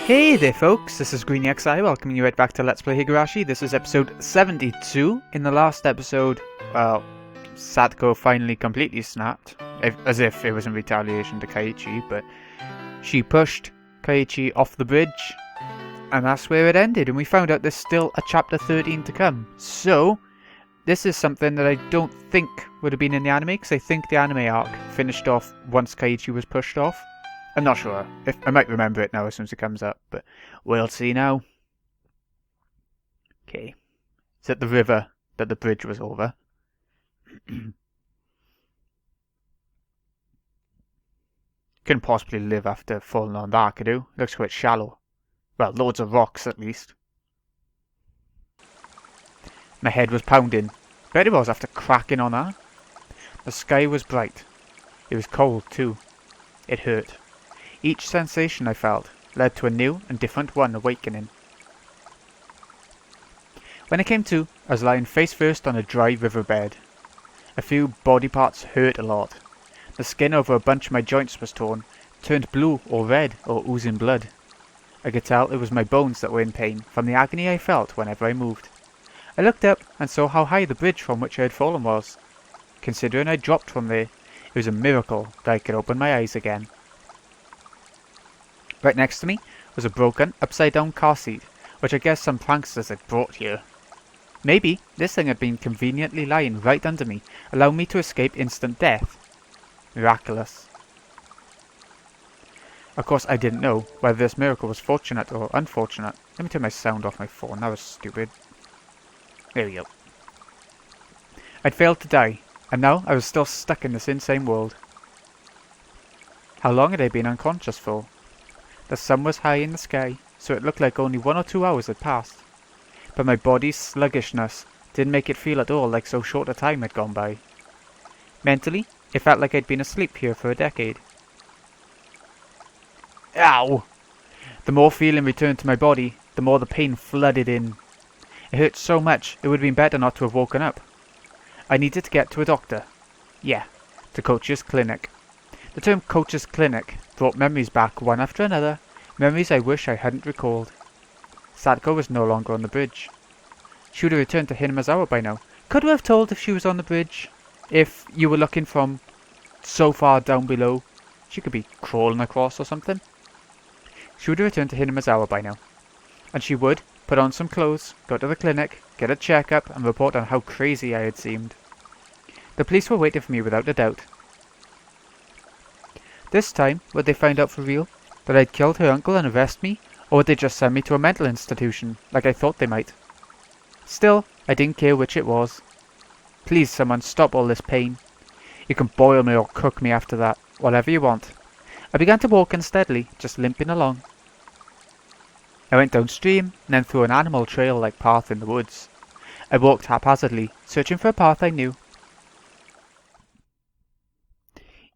Hey there folks, this is GreenXI welcoming you right back to Let's Play Higurashi. This is episode 72. In the last episode, well, Satoko finally completely snapped, as if it was in retaliation to Kaiichi, but she pushed Kaiichi off the bridge, and that's where it ended, and we found out there's still a chapter 13 to come. So, this is something that I don't think would have been in the anime, because I think the anime arc finished off once Kaiichi was pushed off. I'm not sure. I might remember it now as soon as it comes up, but we'll see now. Okay. It's at the river that the bridge was over. Couldn't possibly live after falling on that, could you? Looks quite shallow. Well, loads of rocks at least. My head was pounding. Bet it was after cracking on that. The sky was bright. It was cold too. It hurt. Each sensation I felt led to a new and different one awakening. When I came to, I was lying face first on a dry riverbed. A few body parts hurt a lot. The skin over a bunch of my joints was torn, turned blue or red or oozing blood. I could tell it was my bones that were in pain from the agony I felt whenever I moved. I looked up and saw how high the bridge from which I had fallen was. Considering I dropped from there, it was a miracle that I could open my eyes again. Right next to me was a broken, upside-down car seat, which I guess some pranksters had brought here. Maybe this thing had been conveniently lying right under me, allowing me to escape instant death. Miraculous. Of course, I didn't know whether this miracle was fortunate or unfortunate. Let me turn my sound off my phone, that was stupid. There we go. I'd failed to die, and now I was still stuck in this insane world. How long had I been unconscious for? The sun was high in the sky, so it looked like only 1 or 2 hours had passed. But my body's sluggishness didn't make it feel at all like so short a time had gone by. Mentally, it felt like I'd been asleep here for a decade. Ow! The more feeling returned to my body, the more the pain flooded in. It hurt so much, it would have been better not to have woken up. I needed to get to a doctor. Yeah, to Coach's clinic. The term Coach's clinic brought memories back one after another, memories I wish I hadn't recalled. Satoko was no longer on the bridge. She would have returned to Hinamizawa by now. Could we have told if she was on the bridge? If you were looking from so far down below, she could be crawling across or something. She would have returned to Hinamizawa by now. And she would put on some clothes, go to the clinic, get a checkup, and report on how crazy I had seemed. The police were waiting for me without a doubt. This time, would they find out for real that I'd killed her uncle and arrest me, or would they just send me to a mental institution, like I thought they might? Still, I didn't care which it was. Please, someone, stop all this pain. You can boil me or cook me after that, whatever you want. I began to walk unsteadily, just limping along. I went downstream, and then through an animal trail-like path in the woods. I walked haphazardly, searching for a path I knew.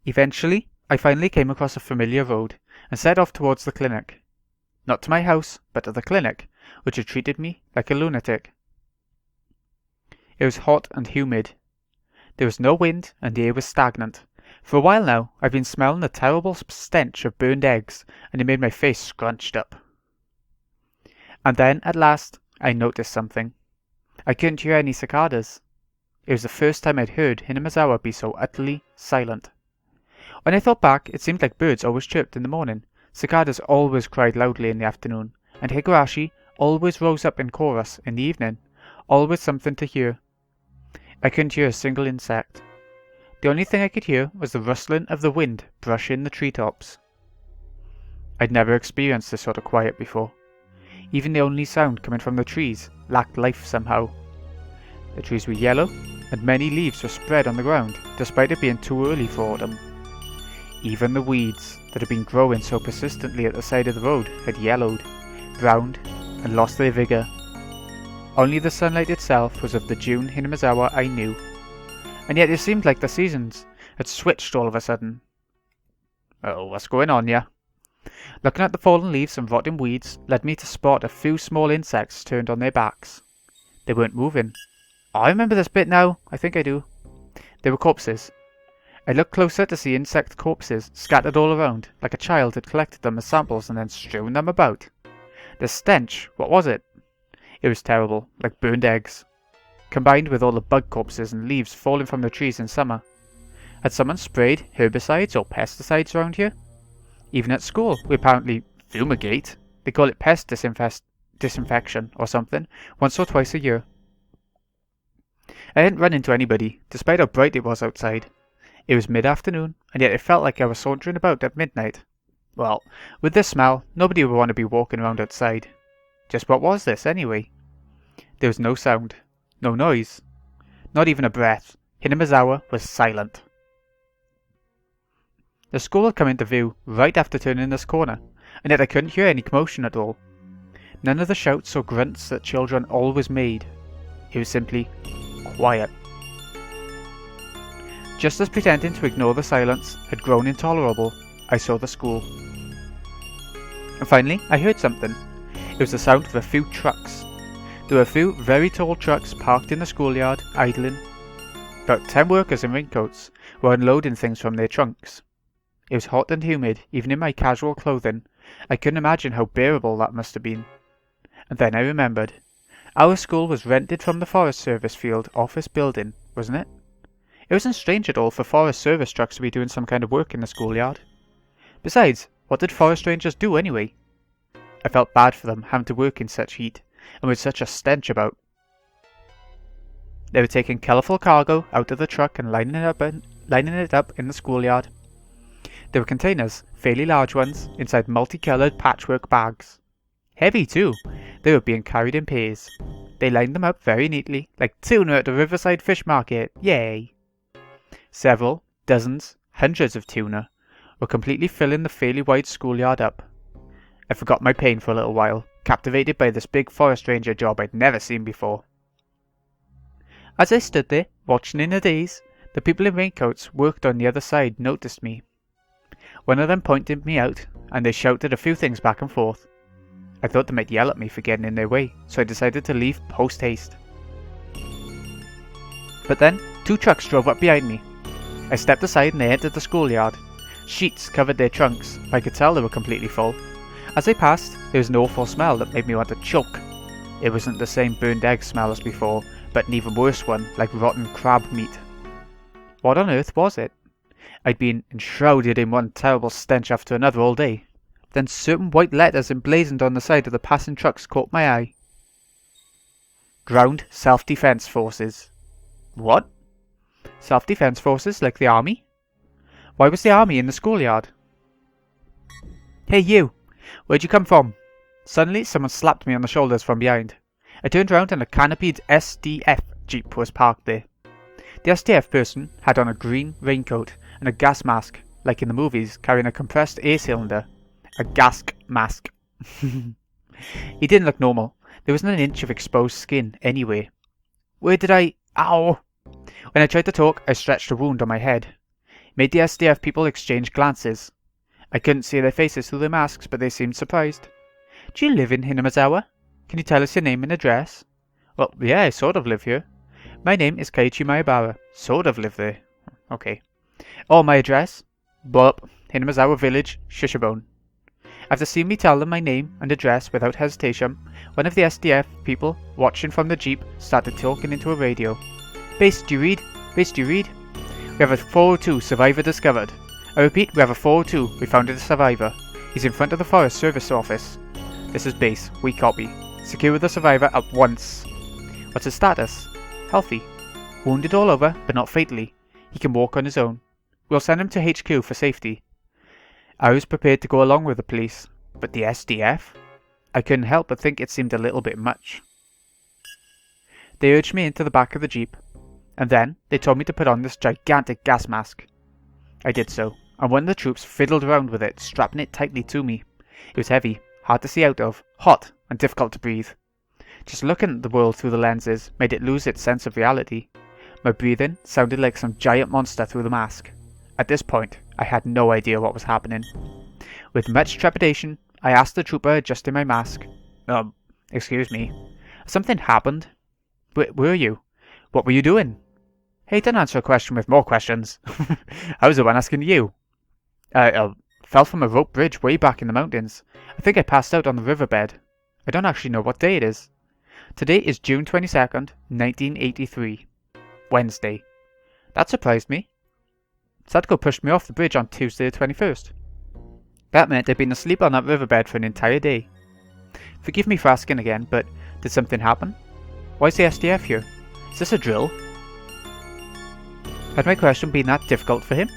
Eventually, I finally came across a familiar road, and set off towards the clinic. Not to my house, but to the clinic, which had treated me like a lunatic. It was hot and humid. There was no wind, and the air was stagnant. For a while now, I've been smelling the terrible stench of burned eggs, and it made my face scrunched up. And then, at last, I noticed something. I couldn't hear any cicadas. It was the first time I'd heard Hinamizawa be so utterly silent. When I thought back, it seemed like birds always chirped in the morning, cicadas always cried loudly in the afternoon, and Higurashi always rose up in chorus in the evening, always something to hear. I couldn't hear a single insect. The only thing I could hear was the rustling of the wind brushing the treetops. I'd never experienced this sort of quiet before. Even the only sound coming from the trees lacked life somehow. The trees were yellow, and many leaves were spread on the ground, despite it being too early for autumn. Even the weeds that had been growing so persistently at the side of the road had yellowed, browned, and lost their vigour. Only the sunlight itself was of the June Hinamizawa I knew, and yet it seemed like the seasons had switched all of a sudden. Oh, what's going on here? Looking at the fallen leaves and rotting weeds led me to spot a few small insects turned on their backs. They weren't moving. Oh, I remember this bit now. I think I do. They were corpses. I looked closer to see insect corpses scattered all around, like a child had collected them as samples and then strewn them about. The stench, what was it? It was terrible, like burned eggs, combined with all the bug corpses and leaves falling from the trees in summer. Had someone sprayed herbicides or pesticides around here? Even at school, we apparently fumigate. They call it pest disinfection or something, once or twice a year. I didn't run into anybody, despite how bright it was outside. It was mid-afternoon, and yet it felt like I was sauntering about at midnight. Well, with this smell, nobody would want to be walking around outside. Just what was this, anyway? There was no sound, no noise, not even a breath. Hinamizawa was silent. The school had come into view right after turning this corner, and yet I couldn't hear any commotion at all. None of the shouts or grunts that children always made. It was simply quiet. Just as pretending to ignore the silence had grown intolerable, I saw the school. And finally, I heard something. It was the sound of a few trucks. There were a few very tall trucks parked in the schoolyard, idling. About 10 workers in raincoats were unloading things from their trunks. It was hot and humid, even in my casual clothing. I couldn't imagine how bearable that must have been. And then I remembered. Our school was rented from the Forest Service field office building, wasn't it? It wasn't strange at all for Forest Service trucks to be doing some kind of work in the schoolyard. Besides, what did forest rangers do anyway? I felt bad for them having to work in such heat, and with such a stench about. They were taking colourful cargo out of the truck and lining it up in the schoolyard. There were containers, fairly large ones, inside multicoloured patchwork bags. Heavy too. They were being carried in pairs. They lined them up very neatly, like tuna at a riverside fish market. Yay! Several, dozens, hundreds of tuna were completely filling the fairly wide schoolyard up. I forgot my pain for a little while, captivated by this big forest ranger job I'd never seen before. As I stood there, watching in a daze, the people in raincoats worked on the other side noticed me. One of them pointed me out, and they shouted a few things back and forth. I thought they might yell at me for getting in their way, so I decided to leave post-haste. But then, 2 trucks drove up behind me. I stepped aside and they entered the schoolyard. Sheets covered their trunks, but I could tell they were completely full. As I passed, there was an awful smell that made me want to choke. It wasn't the same burned egg smell as before, but an even worse one, like rotten crab meat. What on earth was it? I'd been enshrouded in one terrible stench after another all day. Then certain white letters emblazoned on the side of the passing trucks caught my eye. Ground Self-Defense Forces. What? Self-Defense Forces, like the army? Why was the army in the schoolyard? Hey you! Where'd you come from? Suddenly someone slapped me on the shoulders from behind. I turned around and a canopied SDF jeep was parked there. The SDF person had on a green raincoat and a gas mask, like in the movies, carrying a compressed air cylinder. A gas mask. He didn't look normal. There wasn't an inch of exposed skin anywhere. Where did I... Ow! When I tried to talk, I stretched a wound on my head. Made the SDF people exchange glances. I couldn't see their faces through their masks, but they seemed surprised. Do you live in Hinamizawa? Can you tell us your name and address? Well, yeah, I sort of live here. My name is Kaiichi Maebara. Sort of live there. Okay. Oh, my address? Blup. Hinamizawa Village, Shishabone. After seeing me tell them my name and address without hesitation, one of the SDF people watching from the jeep started talking into a radio. Base, do you read? Base, do you read? We have a 402 survivor discovered. I repeat, we have a 402. We found a survivor. He's in front of the Forest Service office. This is base. We copy. Secure the survivor at once. What's his status? Healthy. Wounded all over, but not fatally. He can walk on his own. We'll send him to HQ for safety. I was prepared to go along with the police, but the SDF? I couldn't help but think it seemed a little bit much. They urged me into the back of the jeep, and then they told me to put on this gigantic gas mask. I did so, and one of the troops fiddled around with it, strapping it tightly to me. It was heavy, hard to see out of, hot, and difficult to breathe. Just looking at the world through the lenses made it lose its sense of reality. My breathing sounded like some giant monster through the mask. At this point, I had no idea what was happening. With much trepidation, I asked the trooper adjusting my mask. Excuse me. Something happened? Where were you? What were you doing? Hey, don't answer a question with more questions. I was the one asking you. I fell from a rope bridge way back in the mountains. I think I passed out on the riverbed. I don't actually know what day it is. Today is June 22nd, 1983. Wednesday. That surprised me. Sadko pushed me off the bridge on Tuesday the 21st. That meant I'd been asleep on that riverbed for an entire day. Forgive me for asking again, but did something happen? Why is the SDF here? Is this a drill? Had my question been that difficult for him?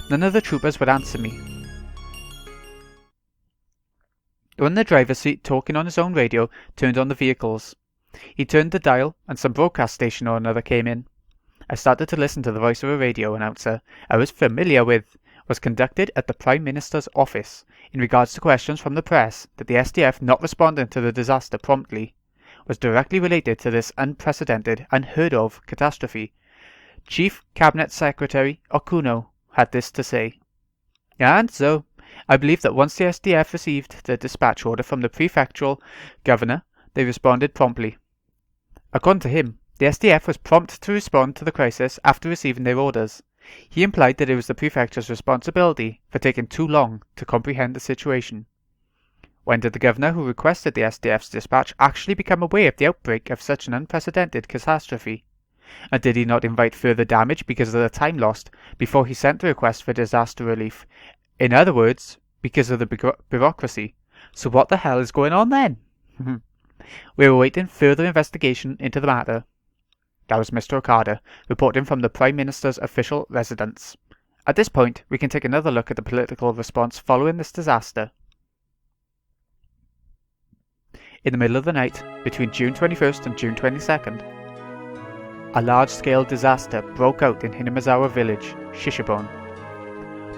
None of the troopers would answer me. The one in the driver's seat, talking on his own radio, turned on the vehicles. He turned the dial, and some broadcast station or another came in. I started to listen to the voice of a radio announcer I was familiar with. Was conducted at the Prime Minister's office in regards to questions from the press that the SDF not responding to the disaster promptly was directly related to this unprecedented, unheard of catastrophe. Chief Cabinet Secretary Okuno had this to say. And so, I believe that once the SDF received the dispatch order from the prefectural governor, they responded promptly. According to him, the SDF was prompt to respond to the crisis after receiving their orders. He implied that it was the prefecture's responsibility for taking too long to comprehend the situation. When did the governor who requested the SDF's dispatch actually become aware of the outbreak of such an unprecedented catastrophe? And did he not invite further damage because of the time lost before he sent the request for disaster relief? In other words, because of the bureaucracy. So what the hell is going on then? We were awaiting further investigation into the matter. That was Mr. Okada, reporting from the Prime Minister's official residence. At this point, we can take another look at the political response following this disaster. In the middle of the night, between June 21st and June 22nd, a large-scale disaster broke out in Hinamizawa village, Shishibone.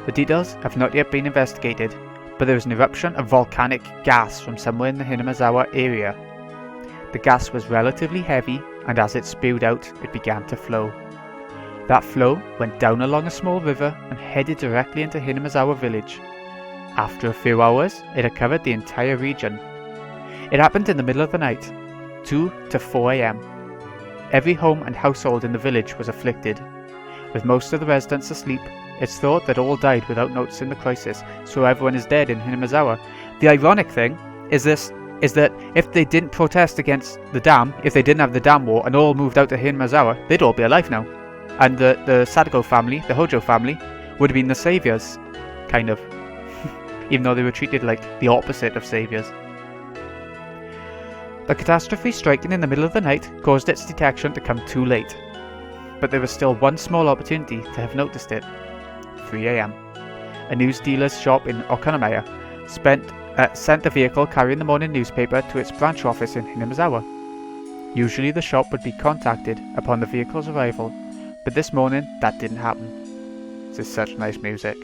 The details have not yet been investigated, but there was an eruption of volcanic gas from somewhere in the Hinamizawa area. The gas was relatively heavy, and as it spewed out, it began to flow. That flow went down along a small river and headed directly into Hinamizawa village. After a few hours, it had covered the entire region. It happened in the middle of the night, 2 to 4 a.m. Every home and household in the village was afflicted. With most of the residents asleep, it's thought that all died without noticing the crisis, so everyone is dead in Hinamizawa. The ironic thing is that if they didn't protest against the dam, if they didn't have the dam war and all moved out to Hinamizawa, they'd all be alive now. And the Sadako family, the Hojo family, would have been the saviours, kind of. Even though they were treated like the opposite of saviours. The catastrophe striking in the middle of the night caused its detection to come too late. But there was still one small opportunity to have noticed it. 3 a.m. A news dealer's shop in Okanamiya sent a vehicle carrying the morning newspaper to its branch office in Hinamizawa. Usually the shop would be contacted upon the vehicle's arrival, but this morning that didn't happen. This is such nice music.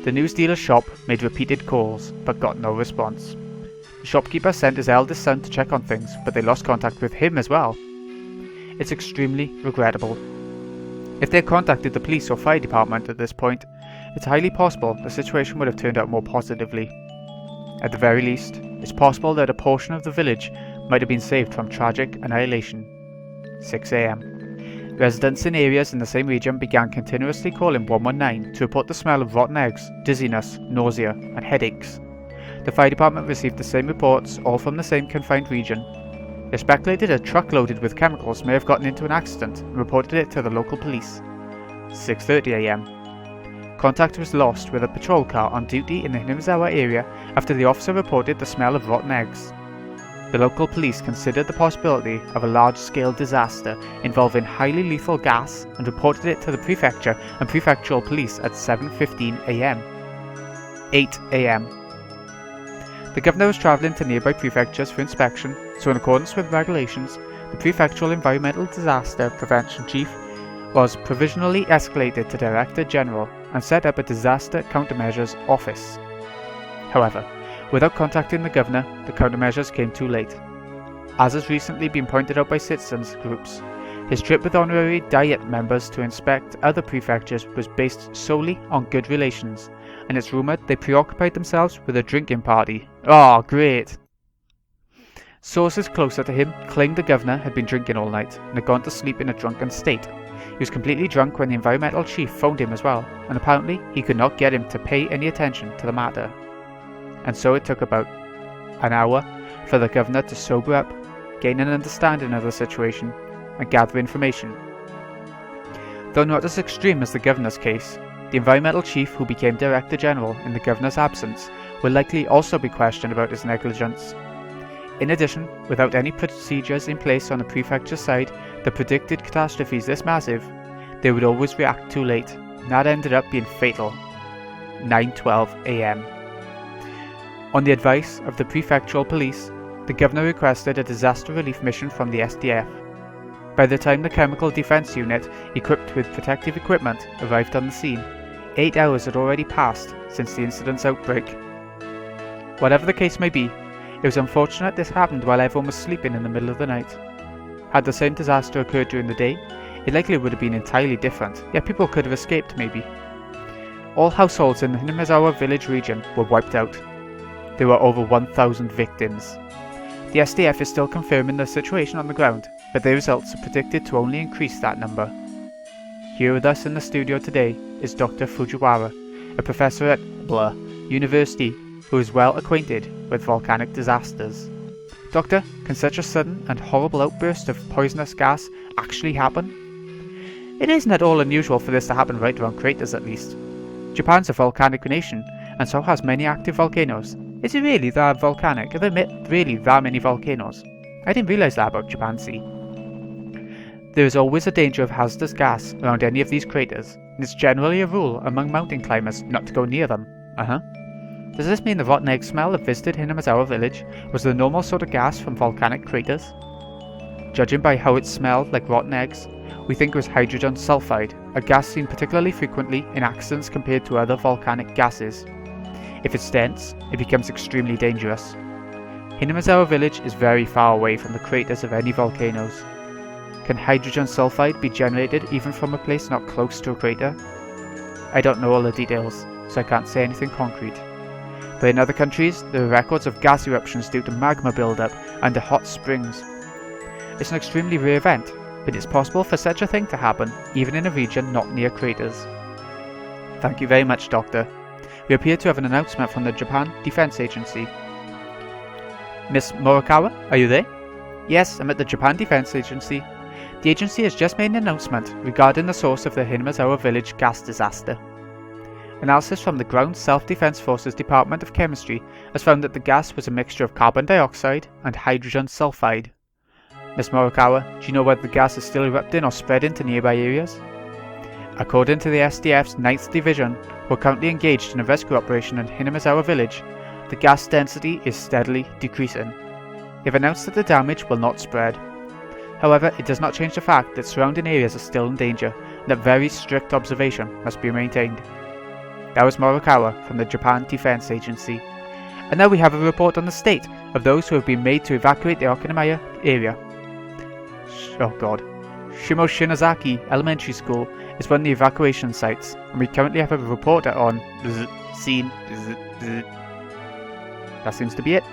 The news dealer's shop made repeated calls, but got no response. The shopkeeper sent his eldest son to check on things, but they lost contact with him as well. It's extremely regrettable. If they had contacted the police or fire department at this point, it's highly possible the situation would have turned out more positively. At the very least, it's possible that a portion of the village might have been saved from tragic annihilation. 6 a.m. Residents in areas in the same region began continuously calling 119 to report the smell of rotten eggs, dizziness, nausea, and headaches. The fire department received the same reports, all from the same confined region. They speculated a truck loaded with chemicals may have gotten into an accident and reported it to the local police. 6:30 a.m. Contact was lost with a patrol car on duty in the Hinamizawa area after the officer reported the smell of rotten eggs. The local police considered the possibility of a large-scale disaster involving highly lethal gas and reported it to the prefecture and prefectural police at 7:15 a.m. 8 a.m. The governor was travelling to nearby prefectures for inspection, so in accordance with regulations, the prefectural environmental disaster prevention chief was provisionally escalated to Director General and set up a disaster countermeasures office. However, without contacting the governor, the countermeasures came too late. As has recently been pointed out by citizens groups, his trip with honorary Diet members to inspect other prefectures was based solely on good relations, and it's rumoured they preoccupied themselves with a drinking party. Oh, great! Sources closer to him claimed the governor had been drinking all night and had gone to sleep in a drunken state. He was completely drunk when the environmental chief phoned him as well, and apparently he could not get him to pay any attention to the matter. And so it took about an hour, for the governor to sober up, gain an understanding of the situation, and gather information. Though not as extreme as the governor's case, the environmental chief who became Director General in the governor's absence will likely also be questioned about his negligence. In addition, without any procedures in place on the prefecture side that predicted catastrophes this massive, they would always react too late, and that ended up being fatal. 9:12 AM. On the advice of the prefectural police, the governor requested a disaster relief mission from the SDF. By the time the Chemical Defense Unit, equipped with protective equipment, arrived on the scene, 8 hours had already passed since the incident's outbreak. Whatever the case may be, it was unfortunate this happened while everyone was sleeping in the middle of the night. Had the same disaster occurred during the day, it likely would have been entirely different, yet people could have escaped maybe. All households in the Hinamizawa village region were wiped out. There were over 1,000 victims. The SDF is still confirming the situation on the ground, but the results are predicted to only increase that number. Here with us in the studio today is Dr. Fujiwara, a professor at University who is well acquainted with volcanic disasters. Doctor, can such a sudden and horrible outburst of poisonous gas actually happen? It isn't at all unusual for this to happen right around craters at least. Japan's a volcanic nation, and so has many active volcanoes. Is it really that volcanic? Are there really that many volcanoes? I didn't realize that about Japan, see. There is always a danger of hazardous gas around any of these craters, and it's generally a rule among mountain climbers not to go near them. Does this mean the rotten egg smell that visited Hinamizawa village was the normal sort of gas from volcanic craters? Judging by how it smelled like rotten eggs, we think it was hydrogen sulfide, a gas seen particularly frequently in accidents compared to other volcanic gases. If it's dense, it becomes extremely dangerous. Hinamizawa village is very far away from the craters of any volcanoes. Can hydrogen sulfide be generated even from a place not close to a crater? I don't know all the details, so I can't say anything concrete. But in other countries, there are records of gas eruptions due to magma buildup under hot springs. It's an extremely rare event, but it's possible for such a thing to happen even in a region not near craters. Thank you very much, Doctor. We appear to have an announcement from the Japan Defense Agency. Miss Morikawa, are you there? Yes, I'm at the Japan Defense Agency. The agency has just made an announcement regarding the source of the Hinamizawa village gas disaster. Analysis from the Ground Self-Defense Forces Department of Chemistry has found that the gas was a mixture of carbon dioxide and hydrogen sulfide. Miss Morikawa, do you know whether the gas is still erupting or spreading to nearby areas? According to the SDF's 9th Division, who are currently engaged in a rescue operation in Hinamizawa village, the gas density is steadily decreasing. They've announced that the damage will not spread. However, it does not change the fact that surrounding areas are still in danger and that very strict observation must be maintained. That was Morikawa from the Japan Defense Agency. And now we have a report on the state of those who have been made to evacuate the Okinawa area. Shimo Shinozaki Elementary School is one of the evacuation sites, and we currently have a reporter on scene. That seems to be it.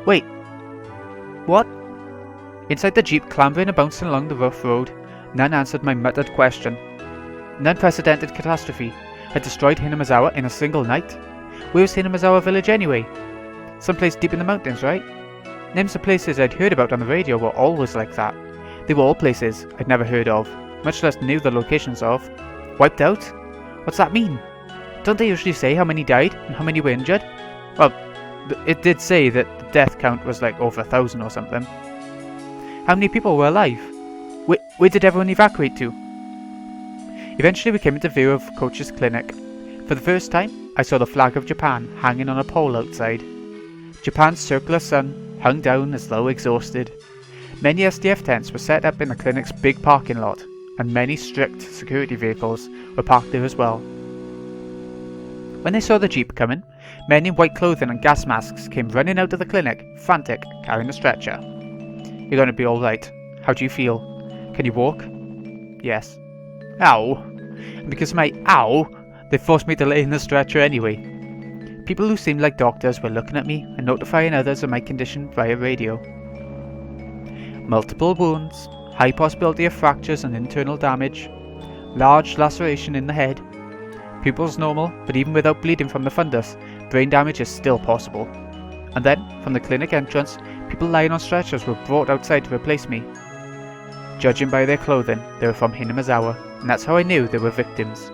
Wait. What? Inside the jeep, clambering and bouncing along the rough road, none answered my muttered question. An unprecedented catastrophe had destroyed Hinamizawa in a single night? Where was Hinamizawa village anyway? Someplace deep in the mountains, right? Names of places I'd heard about on the radio were always like that. They were all places I'd never heard of, much less knew the locations of. Wiped out? What's that mean? Don't they usually say how many died and how many were injured? Well, it did say that the death count was like over 1,000 or something. How many people were alive? Where did everyone evacuate to? Eventually we came into view of Coach's clinic. For the first time, I saw the flag of Japan hanging on a pole outside. Japan's circular sun hung down as though exhausted. Many SDF tents were set up in the clinic's big parking lot, and many strict security vehicles were parked there as well. When they saw the jeep coming, men in white clothing and gas masks came running out of the clinic, frantic, carrying a stretcher. You're going to be alright. How do you feel? Can you walk? Yes. Ow. And because of my ow, they forced me to lay in the stretcher anyway. People who seemed like doctors were looking at me and notifying others of my condition via radio. Multiple wounds, high possibility of fractures and internal damage, large laceration in the head. Pupils normal, but even without bleeding from the fundus, brain damage is still possible. And then, from the clinic entrance, people lying on stretchers were brought outside to replace me. Judging by their clothing, they were from Hinamizawa, and that's how I knew they were victims.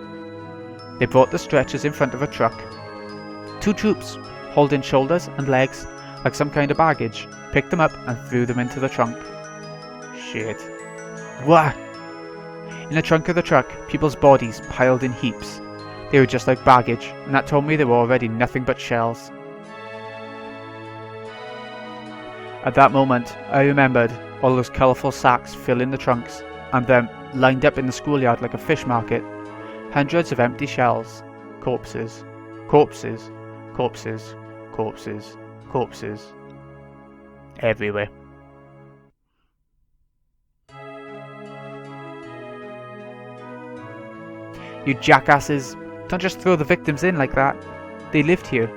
They brought the stretchers in front of a truck. 2 troops, holding shoulders and legs like some kind of baggage, picked them up and threw them into the trunk. Shit. Wah! In the trunk of the truck, people's bodies piled in heaps. They were just like baggage, and that told me they were already nothing but shells. At that moment, I remembered all those colourful sacks filling the trunks, and them lined up in the schoolyard like a fish market. Hundreds of empty shells. Corpses. Corpses. Corpses. Corpses. Corpses. Everywhere. You jackasses! Don't just throw the victims in like that. They lived here.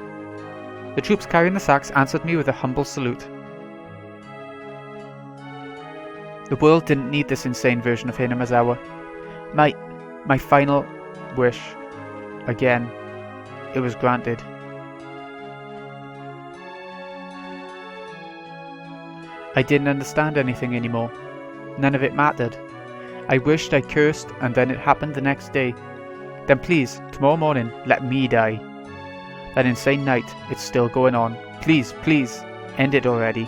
The troops carrying the sacks answered me with a humble salute. The world didn't need this insane version of Hinamizawa. My final wish. Again. It was granted. I didn't understand anything anymore. None of it mattered. I wished, I cursed, and then it happened the next day. Then please, tomorrow morning, let me die. That insane night, it's still going on. Please, please, end it already.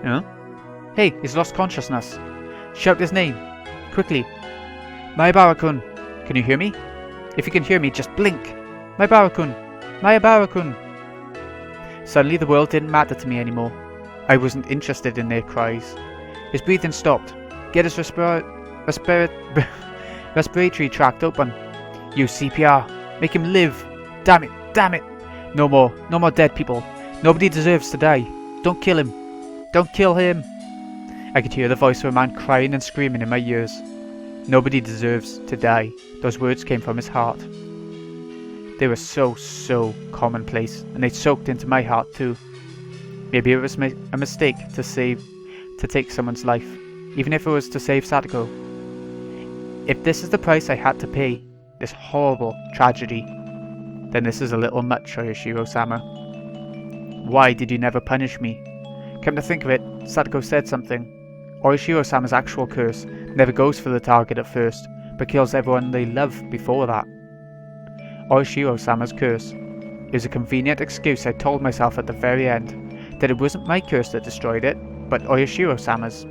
Huh? Hey, he's lost consciousness. Shout his name. Quickly. Mayabara-kun. Can you hear me? If you can hear me, just blink. Mayabara-kun. Mayabara-kun. Suddenly the world didn't matter to me anymore. I wasn't interested in their cries. His breathing stopped. Get his respiratory tract open. Use CPR. Make him live. Damn it, damn it. No more dead people. Nobody deserves to die. Don't kill him. Don't kill him. I could hear the voice of a man crying and screaming in my ears. Nobody deserves to die. Those words came from his heart. They were so commonplace, and they soaked into my heart too. Maybe it was a mistake to take someone's life, even if it was to save Sadako. If this is the price I had to pay, this horrible tragedy, then this is a little much, Oyashiro-sama. Why did you never punish me? Come to think of it, Sadako said something. Oyashiro-sama's actual curse never goes for the target at first, but kills everyone they love before that. Oyashiro-sama's curse is a convenient excuse I told myself at the very end, that it wasn't my curse that destroyed it, but Oyashiro-sama's.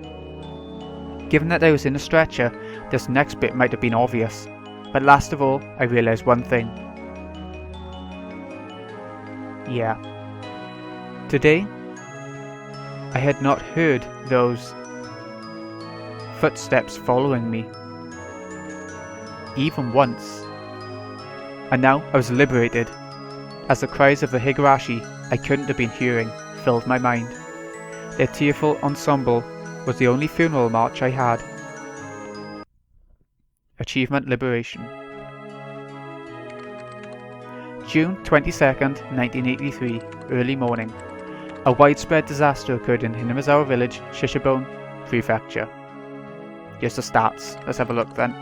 Given that I was in a stretcher, this next bit might have been obvious, but last of all, I realised one thing. Yeah. Today, I had not heard those footsteps following me, even once. And now I was liberated, as the cries of the Higurashi I couldn't have been hearing filled my mind. Their tearful ensemble was the only funeral march I had. Achievement Liberation. June 22nd, 1983, early morning. A widespread disaster occurred in Hinamizawa village, Shishibone Prefecture. Here's the stats. Let's have a look then.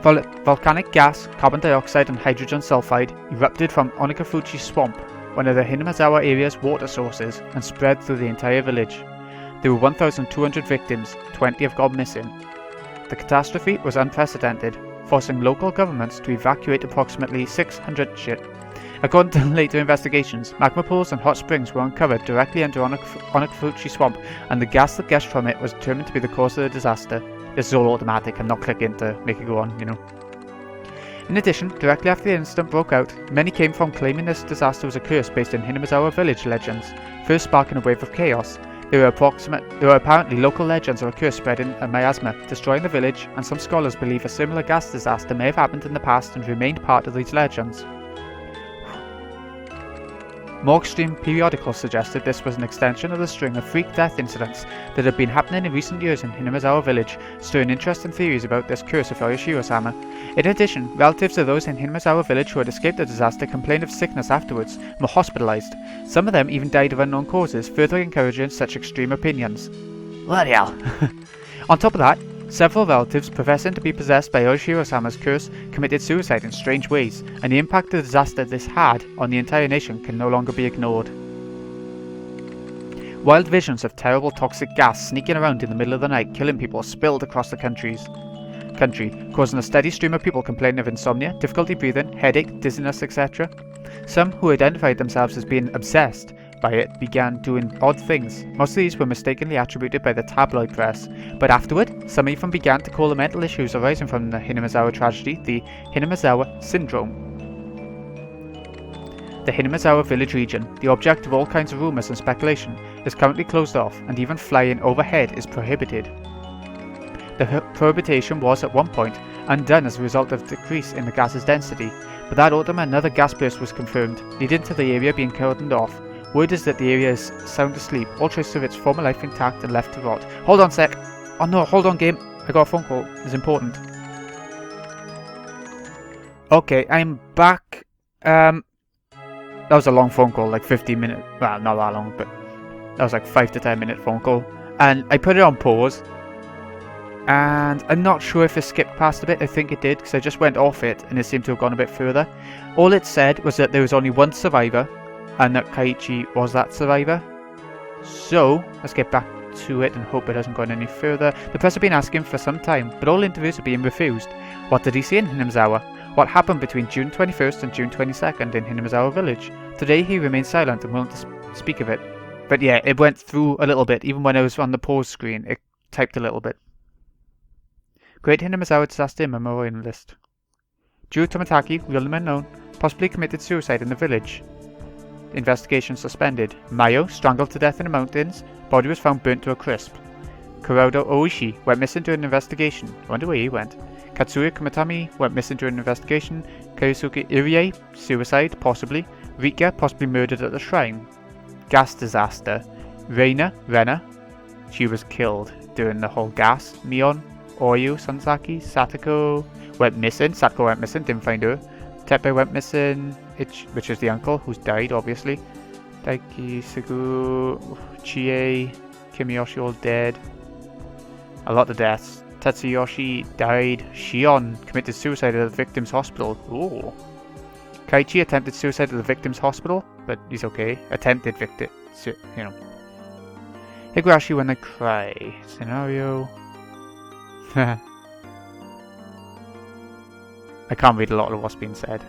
Volcanic gas, carbon dioxide and hydrogen sulfide erupted from Onikafuchi Swamp, one of the Hinamizawa area's water sources, and spread through the entire village. There were 1,200 victims, 20 have gone missing. The catastrophe was unprecedented, forcing local governments to evacuate approximately 600 shit. According to later investigations, magma pools and hot springs were uncovered directly under Onikafuchi Swamp, and the gas that gushed from it was determined to be the cause of the disaster. This is all automatic, I'm not clicking to make it go on, you know. In addition, directly after the incident broke out, many came from claiming this disaster was a curse based in Hinamizawa village legends, first sparking a wave of chaos. There were apparently local legends of a curse spreading a miasma, destroying the village, and some scholars believe a similar gas disaster may have happened in the past and remained part of these legends. More extreme periodicals suggested this was an extension of the string of freak death incidents that had been happening in recent years in Hinamizawa village, stirring interest and theories about this curse of Oyashiro-sama. In addition, relatives of those in Hinamizawa village who had escaped the disaster complained of sickness afterwards and were hospitalized. Some of them even died of unknown causes, further encouraging such extreme opinions. Bloody hell. On top of that, Several relatives, professing to be possessed by Oshiro-sama's curse, committed suicide in strange ways, and the impact the disaster this had on the entire nation can no longer be ignored. Wild visions of terrible toxic gas sneaking around in the middle of the night, killing people, spilled across the country, causing a steady stream of people complaining of insomnia, difficulty breathing, headache, dizziness, etc. Some who identified themselves as being obsessed by it began doing odd things. Most of these were mistakenly attributed by the tabloid press, but afterward, some even began to call the mental issues arising from the Hinamizawa tragedy the Hinamizawa syndrome. The Hinamizawa village region, the object of all kinds of rumours and speculation, is currently closed off, and even flying overhead is prohibited. The prohibition was at one point undone as a result of a decrease in the gas's density, but that autumn another gas burst was confirmed, leading to the area being cordoned off. Word is that the area is sound asleep, all traces of its former life intact and left to rot. Hold on sec! Oh no, hold on game! I got a phone call, it's important. Okay, I'm back. That was a long phone call, like 15 minutes, well not that long, but that was like 5 to 10 minute phone call. And I put it on pause, and I'm not sure if it skipped past a bit. I think it did, because I just went off it and it seemed to have gone a bit further. All it said was that there was only one survivor, and that Kaiichi was that survivor. So, let's get back to it and hope it hasn't gone any further. The press have been asking for some time, but all interviews are being refused. What did he see in Hinamizawa? What happened between June 21st and June 22nd in Hinamizawa village? Today he remains silent and willing to speak of it. But yeah, it went through a little bit. Even when I was on the pause screen, it typed a little bit. Great Hinamizawa Disaster Memorial List. Ju Tomataki, real name unknown, possibly committed suicide in the village. Investigation suspended. Mayo, strangled to death in the mountains. Body was found burnt to a crisp. Kuroda Oishi went missing during an investigation. I wonder where he went. Katsuya Kumatami went missing during an investigation. Kaisuke Irie, suicide, possibly. Rika, possibly murdered at the shrine. Gas disaster. Rena, she was killed during the whole gas. Mion, Oyu, Sansaki, Satoko went missing. Satoko went missing, didn't find her. Teppe went missing, which is the uncle who's died, obviously. Daiki, Sugu, Chie, Kimiyoshi all dead. A lot of deaths. Tatsuyoshi died. Shion committed suicide at the victim's hospital. Ooh. Kaiichi attempted suicide at the victim's hospital, but he's okay. Attempted victim, you know. Higurashi when they cry. Scenario. I can't read a lot of what's being said.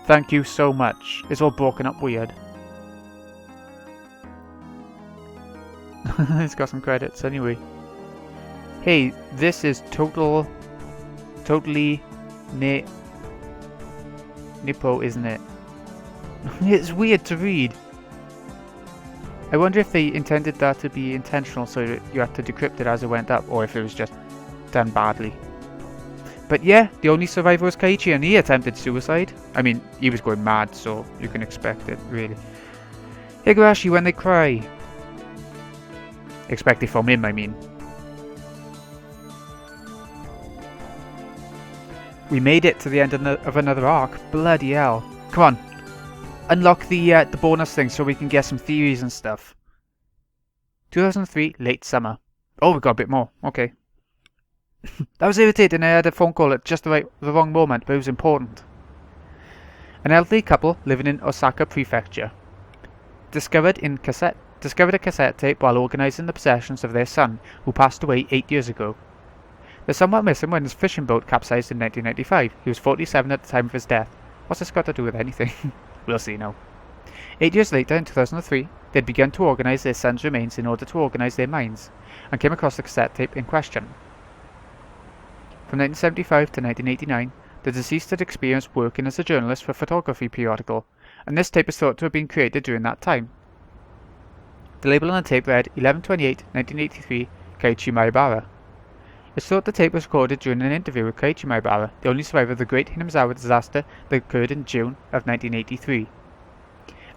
Thank you so much. It's all broken up weird. It's got some credits anyway. Hey, this is totally Nippo, isn't it? It's weird to read. I wonder if they intended that to be intentional so that you had to decrypt it as it went up, or if it was just done badly. But yeah, the only survivor was Kaiichi, and he attempted suicide. I mean, he was going mad, so you can expect it, really. Higurashi when they cry. Expect it from him, I mean. We made it to the end of another arc. Bloody hell. Come on. Unlock the bonus thing so we can get some theories and stuff. 2003, late summer. Oh, we got a bit more. Okay. That was irritating. I had a phone call at just the wrong moment, but it was important. An elderly couple living in Osaka Prefecture discovered a cassette tape while organising the possessions of their son, who passed away 8 years ago. The son went missing when his fishing boat capsized in 1995. He was 47 at the time of his death. What's this got to do with anything? We'll see now. 8 years later, in 2003, they'd begun to organise their son's remains in order to organise their minds, and came across the cassette tape in question. From 1975 to 1989, the deceased had experienced working as a journalist for a photography periodical, and this tape is thought to have been created during that time. The label on the tape read 11/28/1983, Kaiichi Maibara. It's thought the tape was recorded during an interview with Kaiichi Maibara, the only survivor of the Great Hinamizawa disaster that occurred in June of 1983.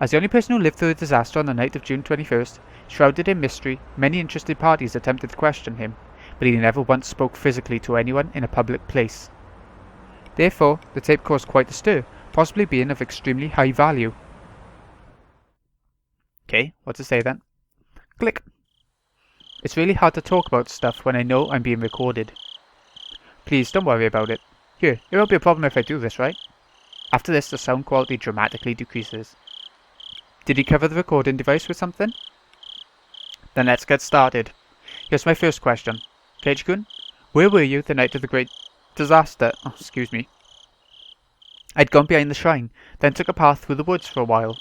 As the only person who lived through the disaster on the night of June 21st, shrouded in mystery, many interested parties attempted to question him, but he never once spoke physically to anyone in a public place. Therefore, the tape caused quite a stir, possibly being of extremely high value. Okay, what to say then? Click. It's really hard to talk about stuff when I know I'm being recorded. Please, don't worry about it. Here, it won't be a problem if I do this, right? After this, the sound quality dramatically decreases. Did he cover the recording device with something? Then let's get started. Here's my first question. Keiichi-kun, where were you the night of the great disaster? Oh, excuse me. I'd gone behind the shrine, then took a path through the woods for a while.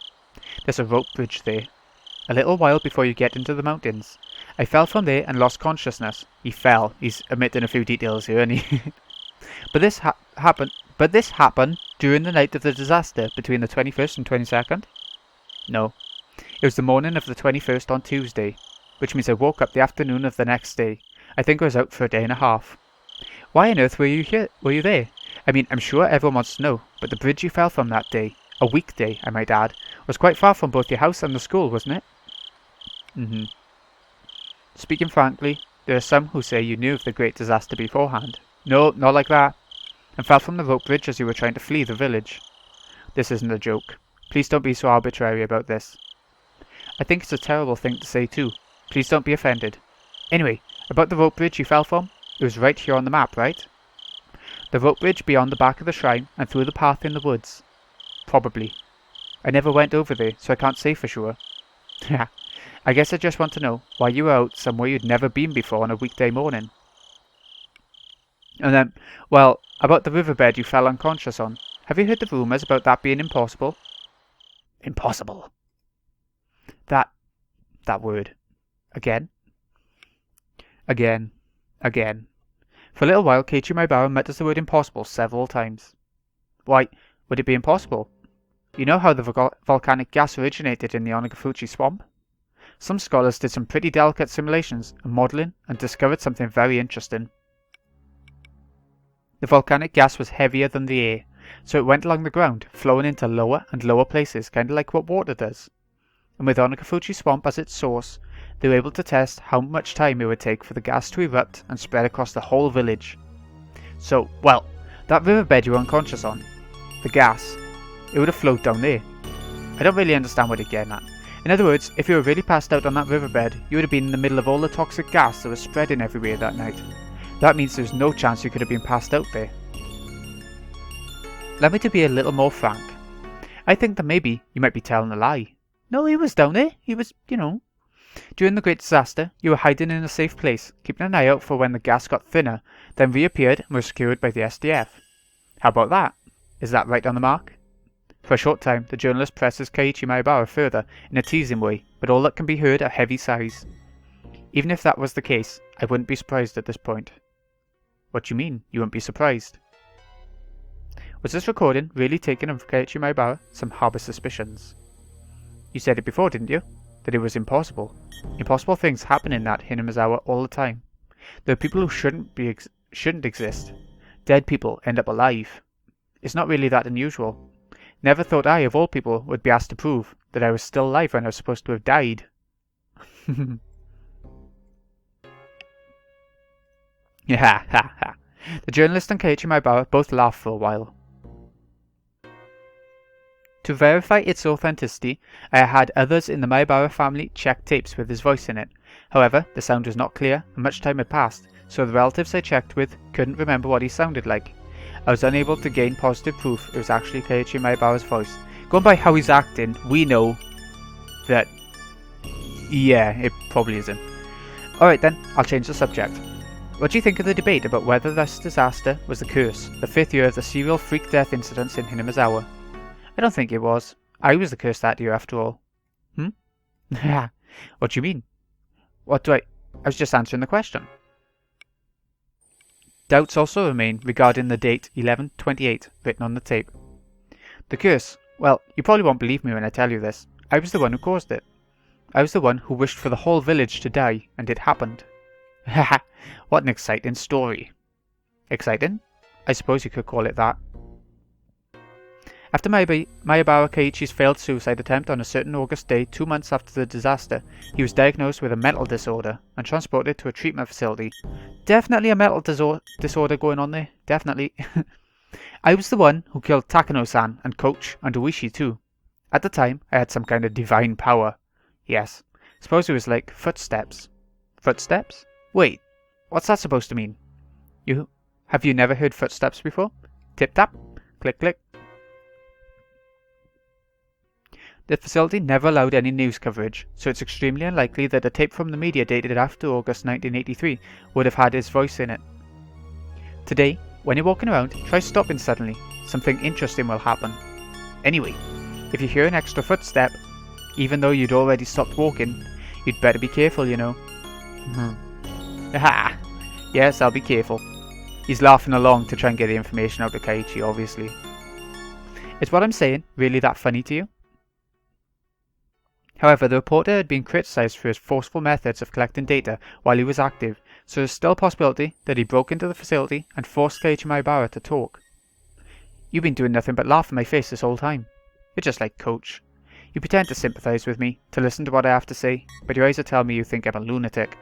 There's a rope bridge there. A little while before you get into the mountains. I fell from there and lost consciousness. He fell. He's omitting a few details here, isn't he? But this happened during the night of the disaster between the 21st and 22nd? No. It was the morning of the 21st on Tuesday, which means I woke up the afternoon of the next day. I think I was out for a day and a half. Why on earth were you there? I mean, I'm sure everyone wants to know, but the bridge you fell from that day, a weekday, I might add, was quite far from both your house and the school, wasn't it? Speaking frankly, there are some who say you knew of the great disaster beforehand. No, not like that. And fell from the rope bridge as you were trying to flee the village. This isn't a joke. Please don't be so arbitrary about this. I think it's a terrible thing to say too. Please don't be offended. Anyway, about the rope bridge you fell from, it was right here on the map, right? The rope bridge beyond the back of the shrine and through the path in the woods. Probably. I never went over there, so I can't say for sure. I guess I just want to know why you were out somewhere you'd never been before on a weekday morning. And then, well, about the riverbed you fell unconscious on. Have you heard the rumours about that being impossible? Impossible. That word. Again. Again. For a little while, Keiichi mutters the word impossible several times. Why, would it be impossible? You know how the volcanic gas originated in the Onagafuchi swamp? Some scholars did some pretty delicate simulations and modelling and discovered something very interesting. The volcanic gas was heavier than the air, so it went along the ground, flowing into lower and lower places, kind of like what water does. And with Onagafuchi swamp as its source, they were able to test how much time it would take for the gas to erupt and spread across the whole village. So, well, that riverbed you were unconscious on, the gas, it would have flowed down there. I don't really understand what you're getting at. In other words, if you were really passed out on that riverbed, you would have been in the middle of all the toxic gas that was spreading everywhere that night. That means there's no chance you could have been passed out there. Allow me to be a little more frank. I think that maybe you might be telling a lie. No, he was down there. He was, During the great disaster, you were hiding in a safe place, keeping an eye out for when the gas got thinner, then reappeared and were secured by the SDF. How about that? Is that right on the mark? For a short time, the journalist presses Keiichi further in a teasing way, but all that can be heard are heavy sighs. Even if that was the case, I wouldn't be surprised at this point. What do you mean, you wouldn't be surprised? Was this recording really taking of Keiichi some harbour suspicions? You said it before, didn't you? That it was impossible. Impossible things happen in that Hinamizawa all the time. There are people who shouldn't exist. Dead people end up alive. It's not really that unusual. Never thought I, of all people, would be asked to prove that I was still alive when I was supposed to have died. The journalist and Keiichi both laughed for a while. To verify its authenticity, I had others in the Maebara family check tapes with his voice in it. However, the sound was not clear, and much time had passed, so the relatives I checked with couldn't remember what he sounded like. I was unable to gain positive proof it was actually Keiichi Maebara's voice. Going by how he's acting, we know that, yeah, it probably isn't. Alright then, I'll change the subject. What do you think of the debate about whether this disaster was the curse, the 5th year of the serial freak death incidents in Hinamizawa? I don't think it was. I was the curse that year after all. What do you mean? I was just answering the question. Doubts also remain regarding the date 11/28 written on the tape. The curse. Well, you probably won't believe me when I tell you this. I was the one who caused it. I was the one who wished for the whole village to die, and it happened. Haha, what an exciting story. Exciting? I suppose you could call it that. After Maebara Keiichi's failed suicide attempt on a certain August day 2 months after the disaster, he was diagnosed with a mental disorder and transported to a treatment facility. Definitely a mental disorder going on there. Definitely. I was the one who killed Takano-san and Coach and Oishi too. At the time, I had some kind of divine power. Yes, suppose it was like footsteps. Footsteps? Wait, what's that supposed to mean? Have you never heard footsteps before? Tip-tap, click-click. The facility never allowed any news coverage, so it's extremely unlikely that a tape from the media dated after August 1983 would have had his voice in it. Today, when you're walking around, try stopping suddenly. Something interesting will happen. Anyway, if you hear an extra footstep, even though you'd already stopped walking, you'd better be careful, you know. Aha! Yes, I'll be careful. He's laughing along to try and get the information out of Keiichi, obviously. Is what I'm saying really that funny to you? However, the reporter had been criticised for his forceful methods of collecting data while he was active, so there's still a possibility that he broke into the facility and forced Keiichi Maebara to talk. You've been doing nothing but laugh in my face this whole time. You're just like Coach. You pretend to sympathise with me, to listen to what I have to say, but your eyes are telling me you think I'm a lunatic.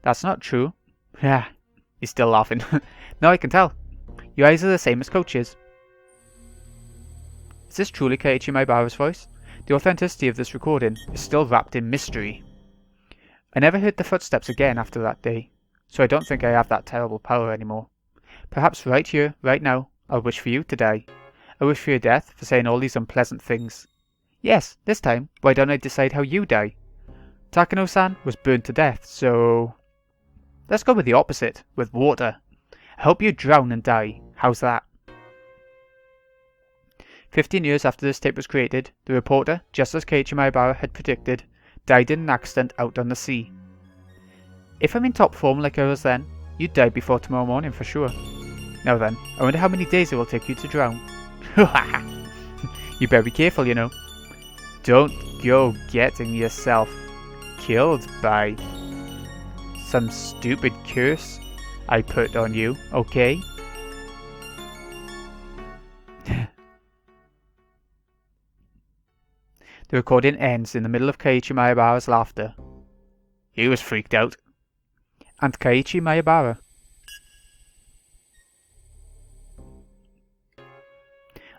That's not true. Yeah, he's still laughing. No, I can tell. Your eyes are the same as Coach's. Is this truly Keiichi Maebara's voice? The authenticity of this recording is still wrapped in mystery. I never heard the footsteps again after that day, so I don't think I have that terrible power anymore. Perhaps right here, right now, I'll wish for you to die. I wish for your death for saying all these unpleasant things. Yes, this time, why don't I decide how you die? Takano-san was burned to death, so... let's go with the opposite, with water. I hope you drown and die. How's that? 15 years after this tape was created, the reporter, just as Keiichi Maebara had predicted, died in an accident out on the sea. If I'm in top form like I was then, you'd die before tomorrow morning for sure. Now then, I wonder how many days it will take you to drown. You better be careful, you know. Don't go getting yourself killed by some stupid curse I put on you, okay? The recording ends in the middle of Keiichi Maebara's laughter. He was freaked out. And Keiichi Maebara.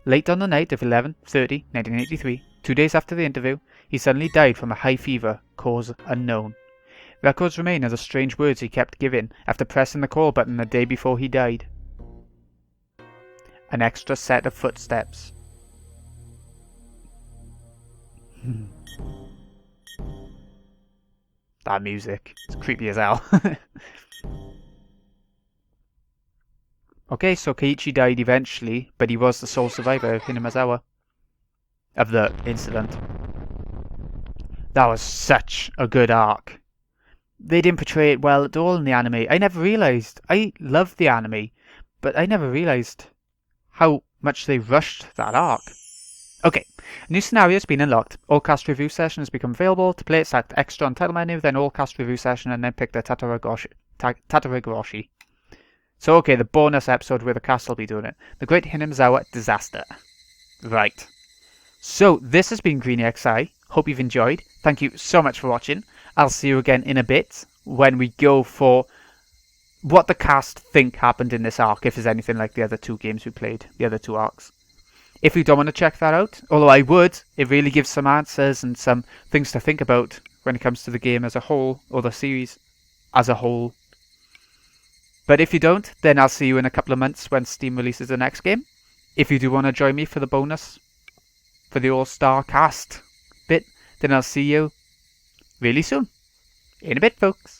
Late on the night of 11/30/1983, 2 days after the interview, he suddenly died from a high fever, cause unknown. Records remain of the strange words he kept giving after pressing the call button the day before he died. An extra set of footsteps. That music. It's creepy as hell. Okay, so Keiichi died eventually, but he was the sole survivor of Hinamizawa. Of the incident. That was such a good arc. They didn't portray it well at all in the anime. I never realised. I loved the anime, but I never realised how much they rushed that arc. Okay, a new scenario has been unlocked. All cast review session has become available. To play it, select extra on title menu, then all cast review session, and then pick the Higurashi. So okay, the bonus episode where the cast will be doing it. The Great Hinamizawa Disaster. Right. So, this has been Greeny XI. Hope you've enjoyed. Thank you so much for watching. I'll see you again in a bit when we go for what the cast think happened in this arc, if there's anything like the other two games we played, the other two arcs. If you don't want to check that out, although I would, it really gives some answers and some things to think about when it comes to the game as a whole, or the series as a whole. But if you don't, then I'll see you in a couple of months when Steam releases the next game. If you do want to join me for the bonus, for the all-star cast bit, then I'll see you really soon. In a bit, folks.